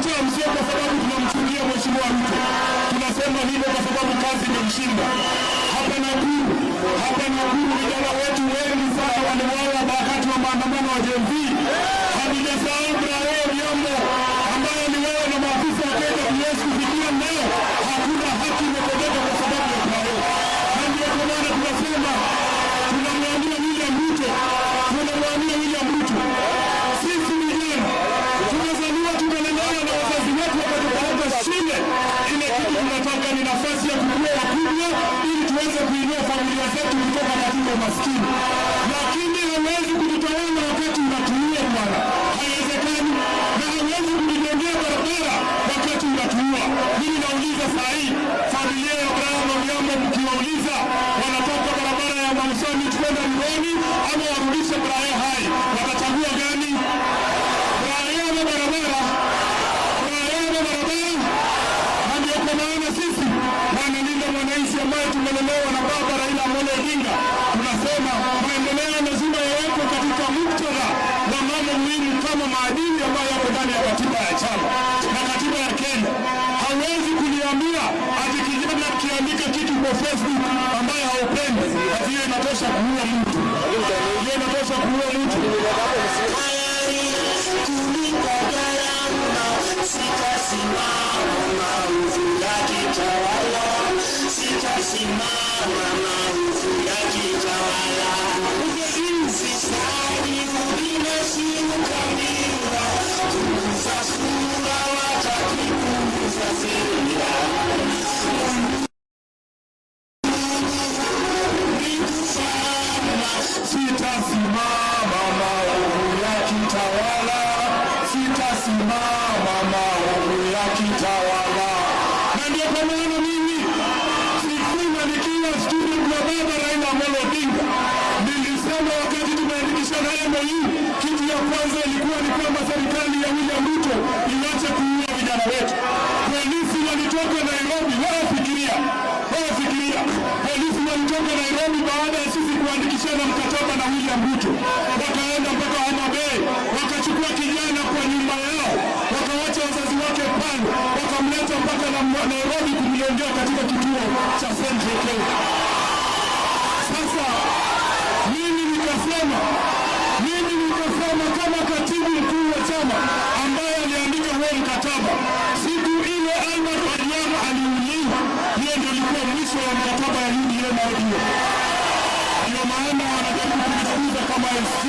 term sio kwa sababu tunamchukia mheshimiwa Ruto. Tunasema hivyo kwa sababu kazi imemshinda. Hapa Nakuru vijana wetu wengi sana waliuawa wakati wa maandamano ya Gen Z. Hatujasahau Brayo Nyambo ambaye ni wewe na maafisa wa Kenya PS kufikia leo hakuna haki imetendeka kwa sababu ya Brayo. Na ndio kwa maana tunasema tunamwambia William Ruto. Sisi vijana tumezaliwa tumelelewa na wazazi wetu wakatupeleka shule. Ile kitu tunataka ni nafasi ya kukua wakubwa ili tuweze kuinua familia zetu kutoka katika umaskini. Lakini hawezi kujitawala wakati unatuua bwana. Haiwezekani. Na hawezi kujijengea barabara wakati unatuua. Mimi nauliza saa hii familia ya Brian Odhiambo mkiwauliza wanataka barabara ya Mausani kwenda Migoni ama warudishe Brian hai. Watachagua gani? Brian na barabara. Na ndio kwa maana sisi wanalinda mwananchi ambaye tumelelewa na baba Raila Amolo Odinga. Tunasema maendeleo lazima yawekwe katika muktadha wa mambo muhimu kama maadili ambayo yako ndani ya katiba ya chama na katiba ya Kenya. Hawezi kuniambia ati kijana akiandika kitu kwa Facebook ambaye haupendi ati hiyo inatosha kuua mtu. Hiyo inatosha kuua mtu. Sitasimama maovu yakitawala, sitasimama maovu yakitawala. Ufisadi, ubinafsi, ukabila, kuuza sura, watakipunguza sera. Sitasimama maovu yakitawala, sitasimama maovu yakitawala. Na ndio kwa maana mimi sikuna nikiwa student wa baba Raila Amolo Odinga nilisema wakati tumeandikisha na MOU, kitu ya kwanza ilikuwa ni kwamba serikali ya William Ruto iache kuua vijana wetu. Polisi walitoka Nairobi, wafikiria polisi walitoka Nairobi baada ya sisi kuandikishana mkataba na William Ruto, wakaenda mpaka Homa Bay, wakachukua kijana kwa nyumba yao, wakawacha wazazi wake pale, wakamleta mpaka na Nairobi kumliongea katika kituo cha Central Kenya. Sasa mimi nikasema kama katibu mkuu wa chama ambaye aliandika huo mkataba, siku ile Albert Ojwang aliuliwa, hiyo ndio ilikuwa mwisho wa mkataba ya UDA na ODM. Ndio maana wanajaribu kujifunza kama SC